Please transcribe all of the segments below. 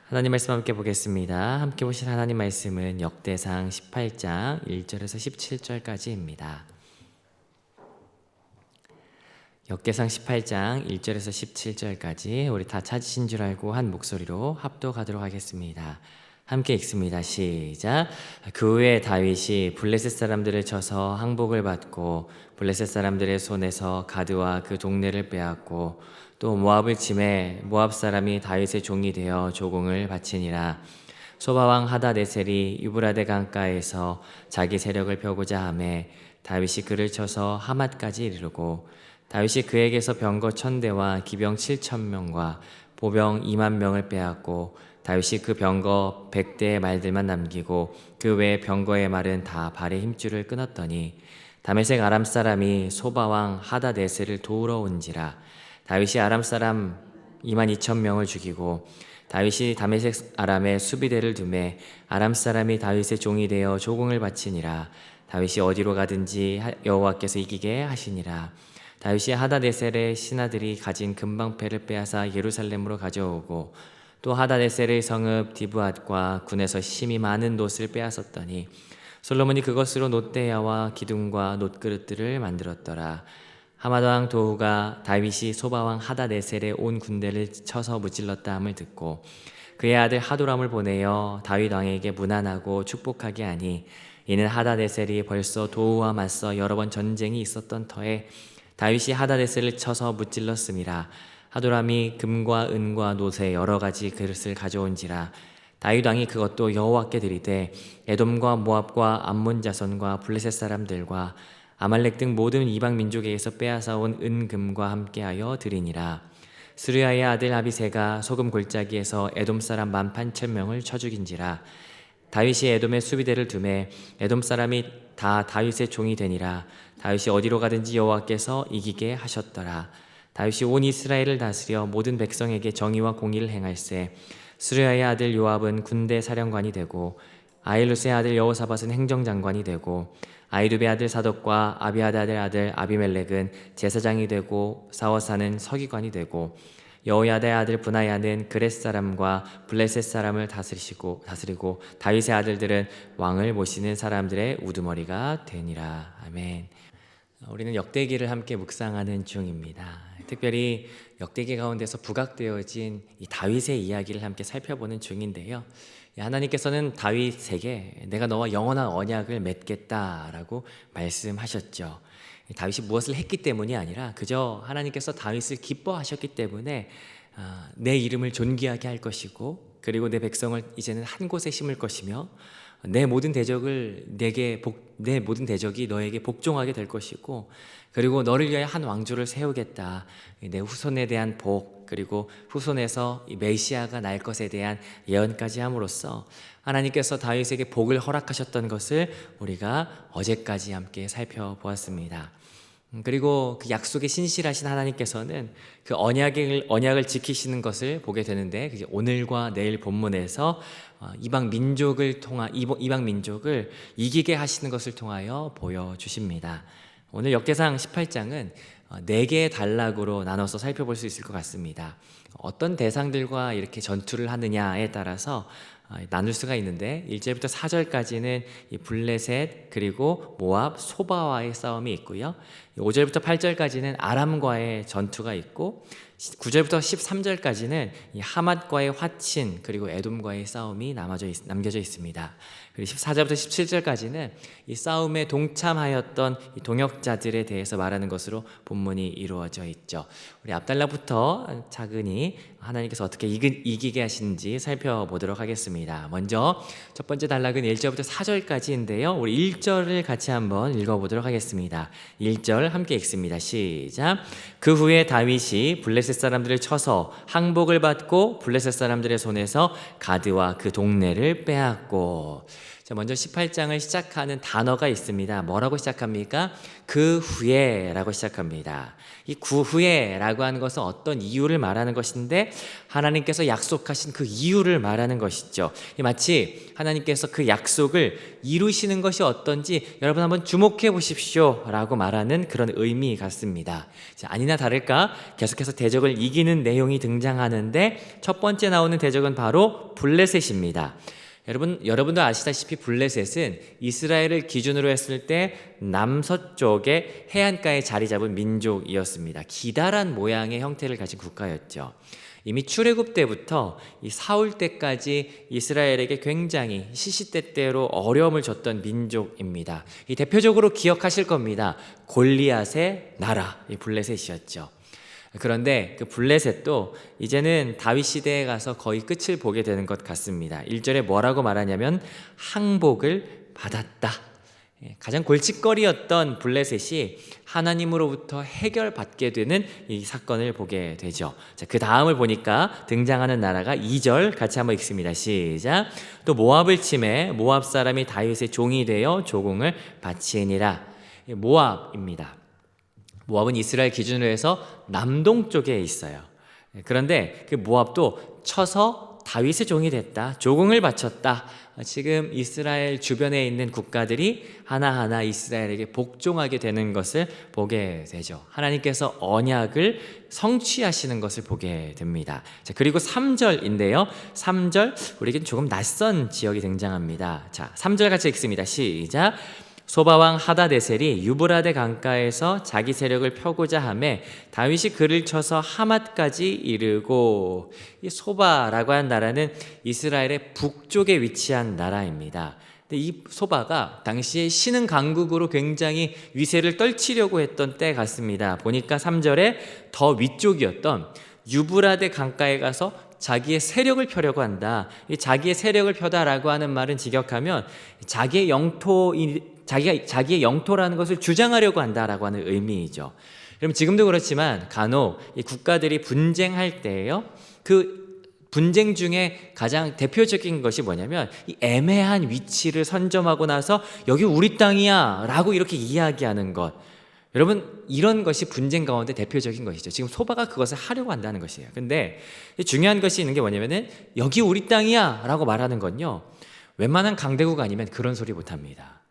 하나님 말씀 함께 보겠습니다. 함께 보실 하나님 말씀은 역대상 18장 1절에서 17절까지입니다. 역대상 18장 1절에서 17절까지 우리 다 찾으신 줄 알고 한 목소리로 합독하도록 하겠습니다. 함께 읽습니다. 시작. 그 후에 다윗이 블레셋 사람들을 쳐서 항복을 받고 블레셋 사람들의 손에서 가드와 그 동네를 빼앗고 또 모압을 치매 모압 사람이 다윗의 종이 되어 조공을 바치니라. 소바왕 하다네셀이 유브라데 강가에서 자기 세력을 펴고자 하매 다윗이 그를 쳐서 하맛까지 이르고 다윗이 그에게서 병거 1000대와 기병 7000명과 보병 20000명을 빼앗고 다윗이 그 병거 100대의 말들만 남기고 그 외 병거의 말은 다 발의 힘줄을 끊었더니 다메섹 아람 사람이 소바왕 하다네셀을 도우러 온지라. 다윗이 아람 사람 22000명을 죽이고 다윗이 다메섹 아람에 수비대를 두매 아람 사람이 다윗의 종이 되어 조공을 바치니라. 다윗이 어디로 가든지 여호와께서 이기게 하시니라. 다윗이 하다네셀의 신하들이 가진 금방패를 빼앗아 예루살렘으로 가져오고 또 하다네셀의 성읍 디브앗과 군에서 심히 많은 놋을 빼앗았더니 솔로몬이 그것으로 놋대야와 기둥과 놋그릇들을 만들었더라. 하맛왕 도후가 다윗이 소바왕 하다네셀의 온 군대를 쳐서 무찔렀다 함을 듣고 그의 아들 하도람을 보내어 다윗 왕에게 문안하고 축복하게 하니 이는 하다네셀이 벌써 도후와 맞서 여러 번 전쟁이 있었던 터에 다윗이 하다네셀을 쳐서 무찔렀음이라. 하도람이 금과 은과 놋의 여러 가지 그릇을 가져온지라. 다윗 왕이 그것도 여호와께 드리되 에돔과 모압과 암몬 자손과 블레셋 사람들과 아말렉 등 모든 이방 민족에게서 빼앗아 온 은금과 함께하여 드리니라. 스루야의 아들 아비새가 소금 골짜기에서 에돔 사람 18,000명을 쳐 죽인지라. 다윗이 에돔의 수비대를 두매 에돔 사람이 다 다윗의 종이 되니라. 다윗이 어디로 가든지 여호와께서 이기게 하셨더라. 다윗이 온 이스라엘을 다스려 모든 백성에게 정의와 공의를 행할세. 스루야의 아들 요압은 군대 사령관이 되고 아일루스의 아들 여호사밧은 행정장관이 되고 아이두베 아들 사독과 아비아다의 아들 아비멜렉은 제사장이 되고 사워사는 서기관이 되고 여호야다의 아들 브나야는 그렛 사람과 블레셋 사람을 다스리고 다윗의 아들들은 왕을 모시는 사람들의 우두머리가 되니라. 아멘. 우리는 역대기를 함께 묵상하는 중입니다. 특별히 역대기 가운데서 부각되어진 이 다윗의 이야기를 함께 살펴보는 중인데요. 하나님께서는 다윗에게 내가 너와 영원한 언약을 맺겠다라고 말씀하셨죠. 다윗이 무엇을 했기 때문이 아니라 그저 하나님께서 다윗을 기뻐하셨기 때문에 내 이름을 존귀하게 할 것이고 그리고 내 백성을 이제는 한 곳에 심을 것이며 내 모든 대적이 너에게 복종하게 될 것이고 그리고 너를 위하여 한 왕조를 세우겠다. 내 후손에 대한 복 그리고 후손에서 이 메시아가 날 것에 대한 예언까지 함으로써 하나님께서 다윗에게 복을 허락하셨던 것을 우리가 어제까지 함께 살펴보았습니다. 그리고 그 약속에 신실하신 하나님께서는 그 언약을 지키시는 것을 보게 되는데 오늘과 내일 본문에서 이방 민족을 이기게 하시는 것을 통하여 보여주십니다. 오늘 역대상 18장은 4개의 단락으로 나눠서 살펴볼 수 있을 것 같습니다. 어떤 대상들과 이렇게 전투를 하느냐에 따라서 나눌 수가 있는데 1절부터 4절까지는 이 블레셋 그리고 모압 소바와의 싸움이 있고요. 5절부터 8절까지는 아람과의 전투가 있고 9절부터 13절까지는 이 하맛과의 화친 그리고 에돔과의 싸움이 남겨져 있습니다. 그리고 14절부터 17절까지는 이 싸움에 동참하였던 이 동역자들에 대해서 말하는 것으로 본문이 이루어져 있죠. 우리 앞달락부터 차근히 하나님께서 어떻게 이기게 하시는지 살펴보도록 하겠습니다. 먼저 첫 번째 단락은 1절부터 4절까지인데요. 우리 1절을 같이 한번 읽어보도록 하겠습니다. 1절 함께 읽습니다. 시작. 그 후에 다윗이 블레셋 사람들을 쳐서 항복을 받고 블레셋 사람들의 손에서 가드와 그 동네를 빼앗고. 자, 먼저 18장을 시작하는 단어가 있습니다. 뭐라고 시작합니까? 그 후에라고 시작합니다. 이 그 후에라고 하는 것은 어떤 이유를 말하는 것인데 하나님께서 약속하신 그 이유를 말하는 것이죠. 마치 하나님께서 그 약속을 이루시는 것이 어떤지 여러분 한번 주목해 보십시오 라고 말하는 그런 의미 같습니다. 자, 아니나 다를까 계속해서 대적을 이기는 내용이 등장하는데 첫 번째 나오는 대적은 바로 블레셋입니다. 여러분도 아시다시피 블레셋은 이스라엘을 기준으로 했을 때 남서쪽의 해안가에 자리 잡은 민족이었습니다. 기다란 모양의 형태를 가진 국가였죠. 이미 출애굽 때부터 이 사울 때까지 이스라엘에게 굉장히 시시때때로 어려움을 줬던 민족입니다. 이 대표적으로 기억하실 겁니다. 골리앗의 나라, 이 블레셋이었죠. 그런데 그 블레셋도 이제는 다윗 시대에 가서 거의 끝을 보게 되는 것 같습니다. 1절에 뭐라고 말하냐면 항복을 받았다. 가장 골칫거리였던 블레셋이 하나님으로부터 해결받게 되는 이 사건을 보게 되죠. 자, 그 다음을 보니까 등장하는 나라가 2절 같이 한번 읽습니다. 시작. 또 모압을 치매 모압 사람이 다윗의 종이 되어 조공을 바치니라. 모압입니다. 모압은 이스라엘 기준으로 해서 남동쪽에 있어요. 그런데 그 모압도 쳐서 다윗의 종이 됐다. 조공을 바쳤다. 지금 이스라엘 주변에 있는 국가들이 하나하나 이스라엘에게 복종하게 되는 것을 보게 되죠. 하나님께서 언약을 성취하시는 것을 보게 됩니다. 자, 그리고 3절인데요. 3절 우리에겐 조금 낯선 지역이 등장합니다. 자, 3절 같이 읽습니다. 시작. 소바왕 하다데셀이 유브라데 강가에서 자기 세력을 펴고자 하매 다윗이 그를 쳐서 하맛까지 이르고, 이 소바라고 하는 나라는 이스라엘의 북쪽에 위치한 나라입니다. 근데 이 소바가 당시에 신흥 강국으로 굉장히 위세를 떨치려고 했던 때 같습니다. 보니까 3절에 더 위쪽이었던 유브라데 강가에 가서 자기의 세력을 펴려고 한다. 이 자기의 세력을 펴다라고 하는 말은 직역하면 자기의 영토라는 것을 주장하려고 한다라고 하는 의미이죠. 그럼 지금도 그렇지만 간혹 이 국가들이 분쟁할 때에요, 그 분쟁 중에 가장 대표적인 것이 뭐냐면 이 애매한 위치를 선점하고 나서 여기 우리 땅이야 라고 이렇게 이야기하는 것. 여러분, 이런 것이 분쟁 가운데 대표적인 것이죠. 지금 소바가 그것을 하려고 한다는 것이에요. 근데 중요한 것이 있는 게 뭐냐면은 여기 우리 땅이야 라고 말하는 건요, 웬만한 강대국 아니면 그런 소리 못합니다.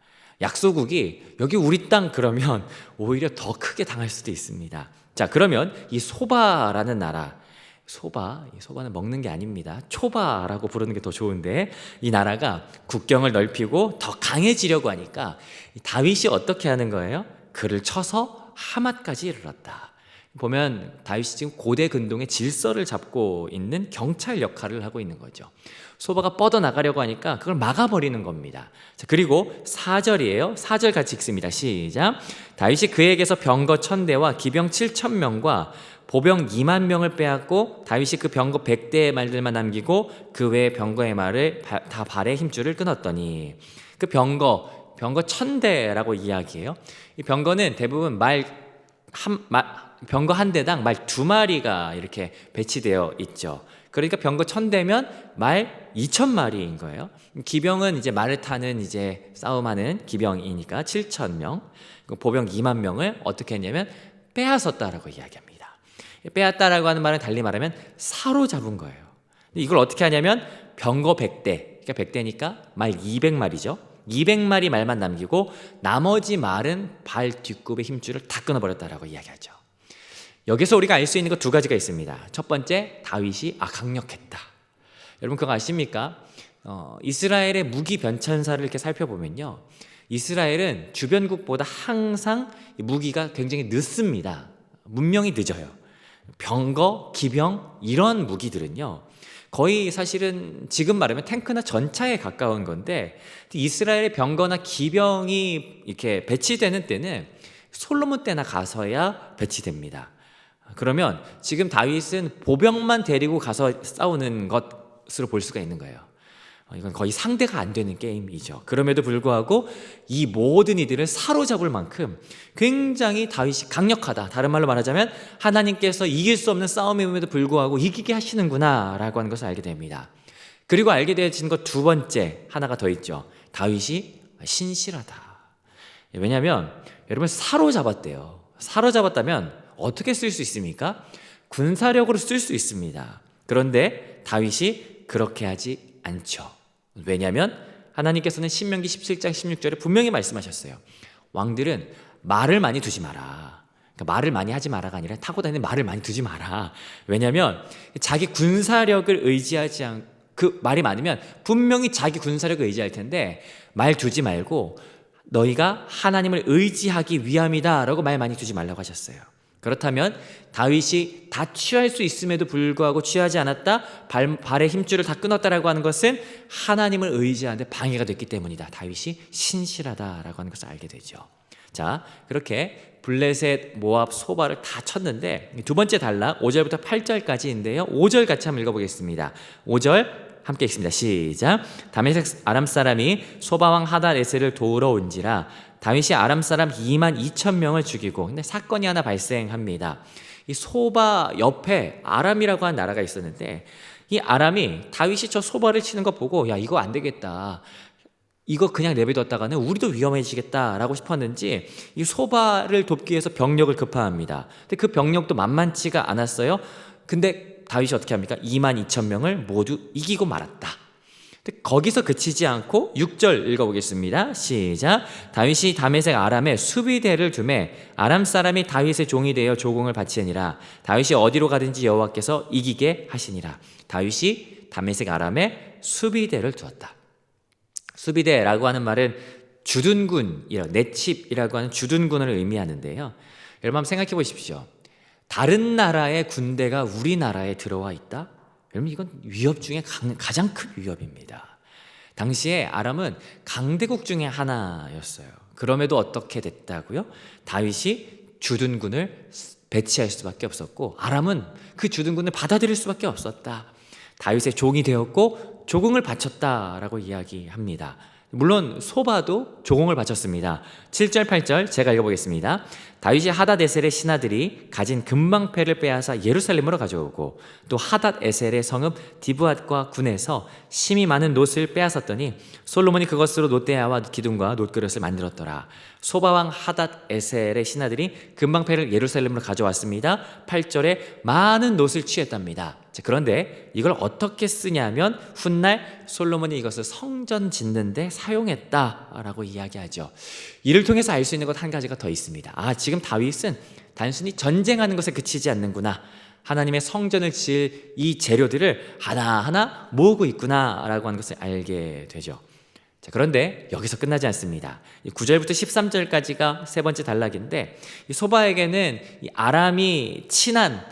약소국이 여기 우리 땅 그러면 오히려 더 크게 당할 수도 있습니다. 자, 그러면 이 소바라는 나라, 소바는 먹는 게 아닙니다. 초바라고 부르는 게 더 좋은데, 이 나라가 국경을 넓히고 더 강해지려고 하니까 다윗이 어떻게 하는 거예요? 그를 쳐서 하맛까지 이르렀다. 보면 다윗이 지금 고대 근동의 질서를 잡고 있는 경찰 역할을 하고 있는 거죠. 소바가 뻗어나가려고 하니까 그걸 막아버리는 겁니다. 자, 그리고 4절이에요. 4절 같이 읽습니다. 시작. 다윗이 그에게서 병거 1000대와 기병 7000명과 보병 2만 명을 빼앗고 다윗이 그 병거 100대의 말들만 남기고 그 외의 병거의 말을 다 발에 힘줄을 끊었더니, 그 병거 1000대라고 이야기해요. 이 병거는 대부분 병거 한 대당 말 2마리가 이렇게 배치되어 있죠. 그러니까 병거 1000대면 말 2000마리인 거예요. 기병은 이제 말을 타는 이제 싸움하는 기병이니까 7000명, 보병 2만 명을 어떻게 했냐면 빼앗았다라고 이야기합니다. 빼앗다라고 하는 말은 달리 말하면 사로잡은 거예요. 이걸 어떻게 하냐면 병거 100대, 그러니까 100대니까 말 200마리죠. 200마리 말만 남기고 나머지 말은 발 뒷굽의 힘줄을 다 끊어버렸다라고 이야기하죠. 여기서 우리가 알 수 있는 것 두 가지가 있습니다. 첫 번째, 다윗이 강력했다. 여러분 그거 아십니까? 이스라엘의 무기 변천사를 이렇게 살펴보면요, 이스라엘은 주변국보다 항상 무기가 굉장히 늦습니다. 문명이 늦어요. 병거, 기병 이런 무기들은요 거의 사실은 지금 말하면 탱크나 전차에 가까운 건데, 이스라엘의 병거나 기병이 이렇게 배치되는 때는 솔로몬 때나 가서야 배치됩니다. 그러면 지금 다윗은 보병만 데리고 가서 싸우는 것으로 볼 수가 있는 거예요. 이건 거의 상대가 안 되는 게임이죠. 그럼에도 불구하고 이 모든 이들을 사로잡을 만큼 굉장히 다윗이 강력하다. 다른 말로 말하자면 하나님께서 이길 수 없는 싸움임에도 불구하고 이기게 하시는구나 라고 하는 것을 알게 됩니다. 그리고 알게 되어진 것 두 번째 하나가 더 있죠. 다윗이 신실하다. 왜냐하면 여러분 사로잡았대요. 사로잡았다면 어떻게 쓸 수 있습니까? 군사력으로 쓸 수 있습니다. 그런데 다윗이 그렇게 하지 않죠. 왜냐하면 하나님께서는 신명기 17장 16절에 분명히 말씀하셨어요. 왕들은 말을 많이 두지 마라. 그러니까 말을 많이 하지 마라가 아니라 타고 다니는 말을 많이 두지 마라. 왜냐하면 자기 군사력을 의지하지 않고 그 말이 많으면 분명히 자기 군사력을 의지할 텐데 말 두지 말고 너희가 하나님을 의지하기 위함이다 라고 말 많이 두지 말라고 하셨어요. 그렇다면 다윗이 다 취할 수 있음에도 불구하고 취하지 않았다, 발의 힘줄을 다 끊었다라고 하는 것은 하나님을 의지하는데 방해가 됐기 때문이다. 다윗이 신실하다라고 하는 것을 알게 되죠. 자, 그렇게 블레셋, 모압, 소바를 다 쳤는데 두 번째 단락 5절부터 8절까지인데요. 5절 같이 한번 읽어보겠습니다. 5절 함께 읽습니다. 시작. 다메섹 아람 사람이 소바왕 하닷에셀을 도우러 온지라 다윗이 아람 사람 2만 2천 명을 죽이고, 근데 사건이 하나 발생합니다. 이 소바 옆에 아람이라고 하는 나라가 있었는데 이 아람이 다윗이 저 소바를 치는 거 보고 야 이거 안 되겠다, 이거 그냥 내버려뒀다가는 우리도 위험해지겠다라고 싶었는지 이 소바를 돕기 위해서 병력을 급파합니다. 근데 그 병력도 만만치가 않았어요. 근데 다윗이 어떻게 합니까? 2만 2천 명을 모두 이기고 말았다. 근데 거기서 그치지 않고 6절 읽어보겠습니다. 시작. 다윗이 다메섹 아람에 수비대를 두매 아람 사람이 다윗의 종이 되어 조공을 바치니라. 다윗이 어디로 가든지 여호와께서 이기게 하시니라. 다윗이 다메섹 아람에 수비대를 두었다. 수비대라고 하는 말은 주둔군, 내칩이라고 하는 주둔군을 의미하는데요. 여러분 한번 생각해 보십시오. 다른 나라의 군대가 우리나라에 들어와 있다? 여러분 이건 위협 중에 가장 큰 위협입니다. 당시에 아람은 강대국 중에 하나였어요. 그럼에도 어떻게 됐다고요? 다윗이 주둔군을 배치할 수밖에 없었고 아람은 그 주둔군을 받아들일 수밖에 없었다. 다윗의 종이 되었고 조공을 바쳤다라고 이야기합니다. 물론 소바도 조공을 바쳤습니다. 7절 8절 제가 읽어보겠습니다. 다윗이 하닷에셀의 신하들이 가진 금방패를 빼앗아 예루살렘으로 가져오고 또 하닷에셀의 성읍 디브앗과 군에서 심이 많은 놋을 빼앗았더니 솔로몬이 그것으로 놋대야와 기둥과 놋그릇을 만들었더라. 소바왕 하닷에셀의 신하들이 금방패를 예루살렘으로 가져왔습니다. 8절에 많은 놋을 취했답니다. 그런데 이걸 어떻게 쓰냐면 훗날 솔로몬이 이것을 성전 짓는데 사용했다라고 이야기하죠. 이를 통해서 알 수 있는 것 한 가지가 더 있습니다. 지금 다윗은 단순히 전쟁하는 것에 그치지 않는구나, 하나님의 성전을 지을 이 재료들을 하나하나 모으고 있구나라고 하는 것을 알게 되죠. 자, 그런데 여기서 끝나지 않습니다. 9절부터 13절까지가 세 번째 단락인데 이 소바에게는 이 아람이 친한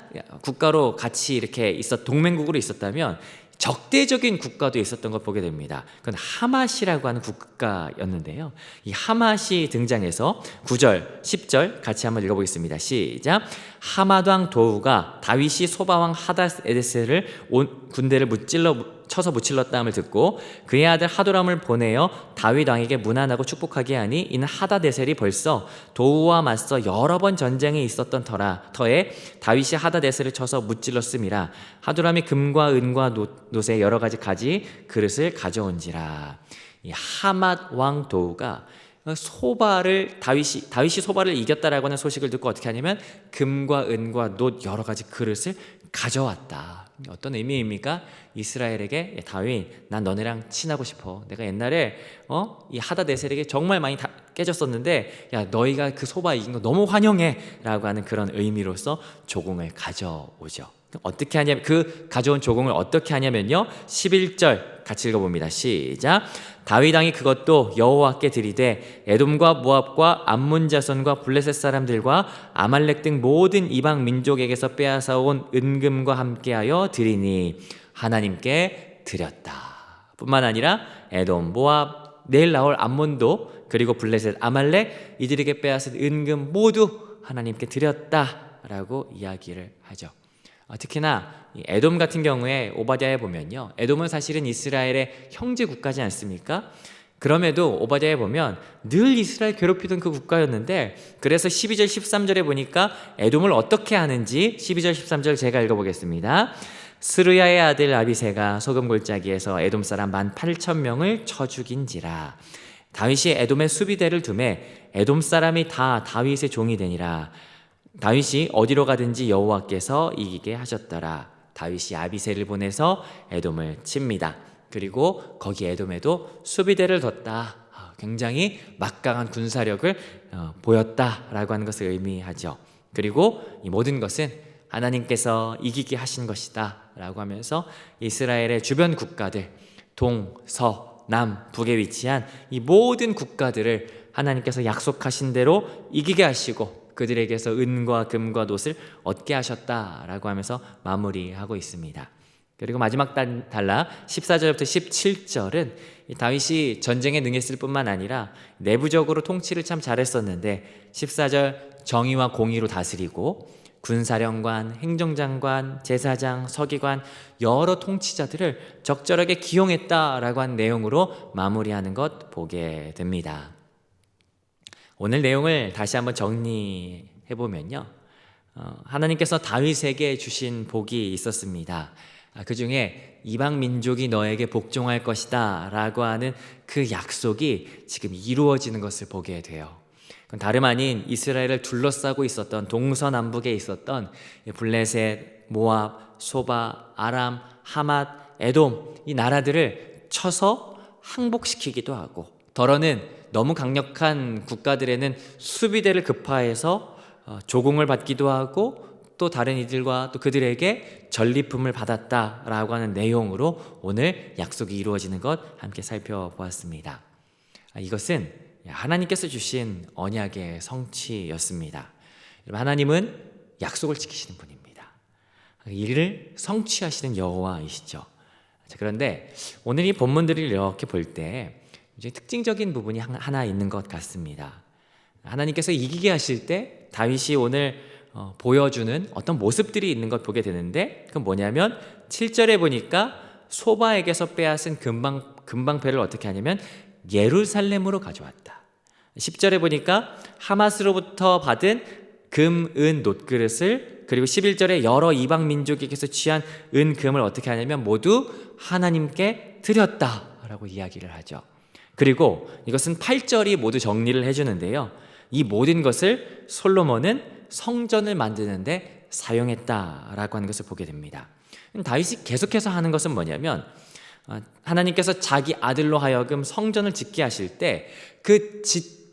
국가로 같이 이렇게 동맹국으로 있었다면 적대적인 국가도 있었던 걸 보게 됩니다. 그건 하맛이라고 하는 국가였는데요. 이 하맛이 등장해서 9절, 10절 같이 한번 읽어보겠습니다. 시작. 하맛 왕 도우가 다윗이 소바 왕 하닷에셀을 온 군대를 쳐서 무찔렀다함을 듣고 그의 아들 하도람을 보내어 다윗 왕에게 문안하고 축복하게 하니 이는 하닷에셀이 벌써 도우와 맞서 여러 번 전쟁에 있었던 터에 다윗이 하닷에셀을 쳐서 무찔렀음이라. 하도람이 금과 은과 놋의 여러 가지 그릇을 가져온지라. 이 하맛 왕 도우가 다윗이 소바를 이겼다라고 하는 소식을 듣고 어떻게 하냐면 금과 은과 놋 여러 가지 그릇을 가져왔다. 어떤 의미입니까? 이스라엘에게 다윗, 난 너네랑 친하고 싶어. 내가 옛날에 이 하닷에셀에게 정말 많이 깨졌었는데 야 너희가 그 소바 이긴 거 너무 환영해라고 하는 그런 의미로서 조공을 가져오죠. 어떻게 하냐면 그 가져온 조공을 어떻게 하냐면요. 11절 같이 읽어봅니다. 시작. 다윗 왕이 그것도 여호와께 드리되 에돔과 모압과 암몬 자손과 블레셋 사람들과 아말렉 등 모든 이방 민족에게서 빼앗아 온 은금과 함께하여 드리니 하나님께 드렸다. 뿐만 아니라 에돔, 모압, 내일 나올 암몬도 그리고 블레셋, 아말렉 이들에게 빼앗은 은금 모두 하나님께 드렸다라고 이야기를 하죠. 특히나 에돔 같은 경우에 오바댜에 보면요, 에돔은 사실은 이스라엘의 형제 국가지 않습니까? 그럼에도 오바댜에 보면 늘 이스라엘 괴롭히던 그 국가였는데 그래서 12절 13절에 보니까 에돔을 어떻게 하는지 12절 13절 제가 읽어보겠습니다. 스루야의 아들 아비새가 소금 골짜기에서 에돔 사람 18,000명을 쳐 죽인지라. 다윗이 에돔에 수비대를 두매 에돔 사람이 다 다윗의 종이 되니라. 다윗이 어디로 가든지 여호와께서 이기게 하셨더라. 다윗이 아비새를 보내서 에돔을 칩니다. 그리고 거기 에돔에도 수비대를 뒀다. 굉장히 막강한 군사력을 보였다라고 하는 것을 의미하죠. 그리고 이 모든 것은 하나님께서 이기게 하신 것이다 라고 하면서 이스라엘의 주변 국가들, 동, 서, 남, 북에 위치한 이 모든 국가들을 하나님께서 약속하신 대로 이기게 하시고 그들에게서 은과 금과 놋을 얻게 하셨다라고 하면서 마무리하고 있습니다. 그리고 마지막 단락 14절부터 17절은 다윗이 전쟁에 능했을 뿐만 아니라 내부적으로 통치를 참 잘했었는데 14절 정의와 공의로 다스리고 군사령관, 행정장관, 제사장, 서기관 여러 통치자들을 적절하게 기용했다라고 한 내용으로 마무리하는 것 보게 됩니다. 오늘 내용을 다시 한번 정리해보면요, 하나님께서 다윗에게 주신 복이 있었습니다. 그 중에 이방 민족이 너에게 복종할 것이다 라고 하는 그 약속이 지금 이루어지는 것을 보게 돼요. 그건 다름 아닌 이스라엘을 둘러싸고 있었던 동서남북에 있었던 블레셋, 모압, 소바, 아람, 하맛, 에돔 이 나라들을 쳐서 항복시키기도 하고, 더러는 너무 강력한 국가들에는 수비대를 급파해서 조공을 받기도 하고 또 다른 이들과 또 그들에게 전리품을 받았다라고 하는 내용으로 오늘 약속이 이루어지는 것 함께 살펴보았습니다. 이것은 하나님께서 주신 언약의 성취였습니다. 하나님은 약속을 지키시는 분입니다. 이를 성취하시는 여호와이시죠. 그런데 오늘 이 본문들을 이렇게 볼 때 특징적인 부분이 하나 있는 것 같습니다. 하나님께서 이기게 하실 때 다윗이 오늘 보여주는 어떤 모습들이 있는 걸 보게 되는데, 그건 뭐냐면 7절에 보니까 소바에게서 빼앗은 금방패를 어떻게 하냐면 예루살렘으로 가져왔다. 10절에 보니까 하맛으로부터 받은 금, 은, 놋그릇을, 그리고 11절에 여러 이방 민족에게서 취한 은, 금을 어떻게 하냐면 모두 하나님께 드렸다라고 이야기를 하죠. 그리고 이것은 8절이 모두 정리를 해주는데요, 이 모든 것을 솔로몬은 성전을 만드는데 사용했다라고 하는 것을 보게 됩니다. 다윗이 계속해서 하는 것은 뭐냐면 하나님께서 자기 아들로 하여금 성전을 짓게 하실 때 그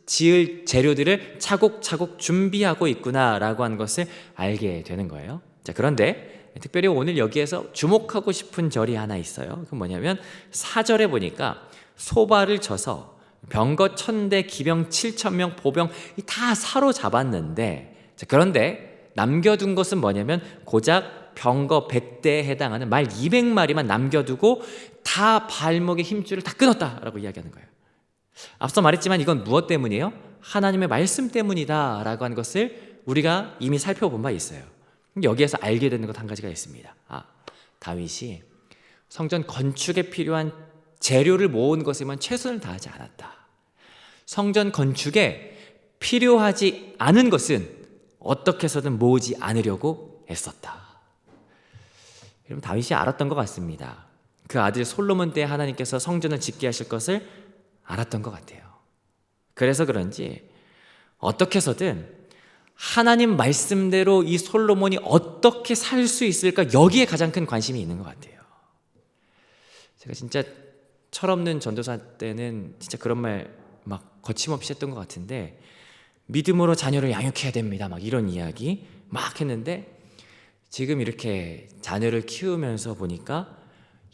지을 재료들을 차곡차곡 준비하고 있구나라고 하는 것을 알게 되는 거예요. 자, 그런데 특별히 오늘 여기에서 주목하고 싶은 절이 하나 있어요. 그건 뭐냐면 4절에 보니까 소바를 쳐서 병거 1000대, 기병 7000명, 보병 다 사로잡았는데, 자, 그런데 남겨둔 것은 뭐냐면 고작 병거 100대에 해당하는 말 200마리만 남겨두고 다 발목의 힘줄을 다 끊었다라고 이야기하는 거예요. 앞서 말했지만 이건 무엇 때문이에요? 하나님의 말씀 때문이다 라고 하는 것을 우리가 이미 살펴본 바 있어요. 여기에서 알게 되는 것 한 가지가 있습니다. 다윗이 성전 건축에 필요한 재료를 모은 것에만 최선을 다하지 않았다. 성전 건축에 필요하지 않은 것은 어떻게 해서든 모으지 않으려고 애썼다. 여러분, 다윗이 알았던 것 같습니다. 그 아들 솔로몬 때 하나님께서 성전을 짓게 하실 것을 알았던 것 같아요. 그래서 그런지 어떻게 해서든 하나님 말씀대로 이 솔로몬이 어떻게 살 수 있을까, 여기에 가장 큰 관심이 있는 것 같아요. 제가 진짜 철없는 전도사 때는 진짜 그런 말 막 거침없이 했던 것 같은데, 믿음으로 자녀를 양육해야 됩니다 막 이런 이야기 막 했는데, 지금 이렇게 자녀를 키우면서 보니까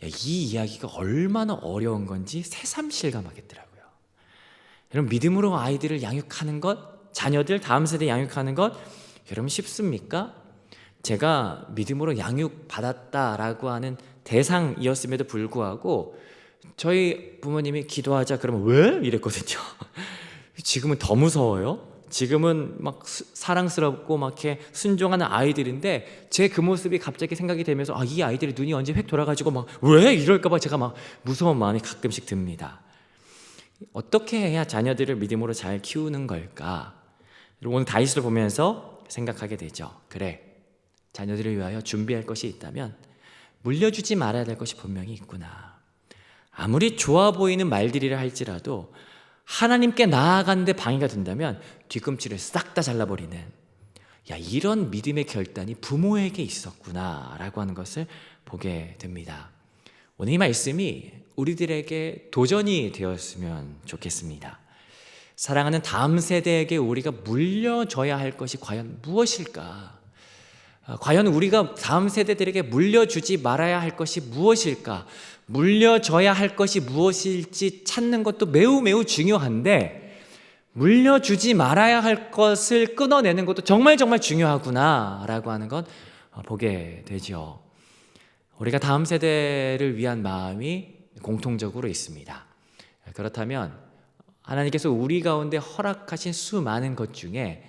이 이야기가 얼마나 어려운 건지 새삼 실감하겠더라고요. 여러분, 믿음으로 아이들을 양육하는 것, 자녀들 다음 세대 양육하는 것 여러분 쉽습니까? 제가 믿음으로 양육받았다라고 하는 대상이었음에도 불구하고 저희 부모님이 기도하자 그러면 왜? 이랬거든요. 지금은 더 무서워요. 지금은 막 사랑스럽고 막 이렇게 순종하는 아이들인데 제 그 모습이 갑자기 생각이 되면서 이 아이들의 눈이 언제 획 돌아가지고 막 왜? 이럴까봐 제가 막 무서운 마음이 가끔씩 듭니다. 어떻게 해야 자녀들을 믿음으로 잘 키우는 걸까? 오늘 다윗을 보면서 생각하게 되죠. 그래, 자녀들을 위하여 준비할 것이 있다면 물려주지 말아야 될 것이 분명히 있구나. 아무리 좋아 보이는 말들이라 할지라도 하나님께 나아가는데 방해가 된다면 뒤꿈치를 싹 다 잘라버리는, 이런 믿음의 결단이 부모에게 있었구나 라고 하는 것을 보게 됩니다. 오늘 이 말씀이 우리들에게 도전이 되었으면 좋겠습니다. 사랑하는 다음 세대에게 우리가 물려줘야 할 것이 과연 무엇일까? 과연 우리가 다음 세대들에게 물려주지 말아야 할 것이 무엇일까? 물려줘야 할 것이 무엇일지 찾는 것도 매우 매우 중요한데, 물려주지 말아야 할 것을 끊어내는 것도 정말 정말 중요하구나 라고 하는 건 보게 되죠. 우리가 다음 세대를 위한 마음이 공통적으로 있습니다. 그렇다면 하나님께서 우리 가운데 허락하신 수많은 것 중에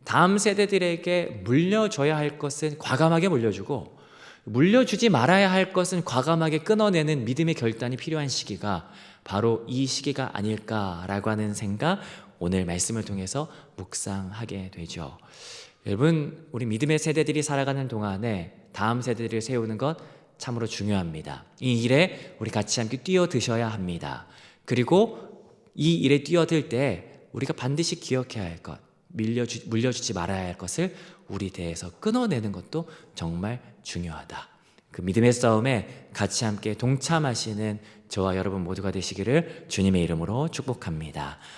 다음 세대들에게 물려줘야 할 것은 과감하게 물려주고, 물려주지 말아야 할 것은 과감하게 끊어내는 믿음의 결단이 필요한 시기가 바로 이 시기가 아닐까라고 하는 생각, 오늘 말씀을 통해서 묵상하게 되죠. 여러분, 우리 믿음의 세대들이 살아가는 동안에 다음 세대들을 세우는 것 참으로 중요합니다. 이 일에 우리 같이 함께 뛰어드셔야 합니다. 그리고 이 일에 뛰어들 때 우리가 반드시 기억해야 할 것, 물려주지 말아야 할 것을 우리 대에서 끊어내는 것도 정말 중요하다. 그 믿음의 싸움에 같이 함께 동참하시는 저와 여러분 모두가 되시기를 주님의 이름으로 축복합니다.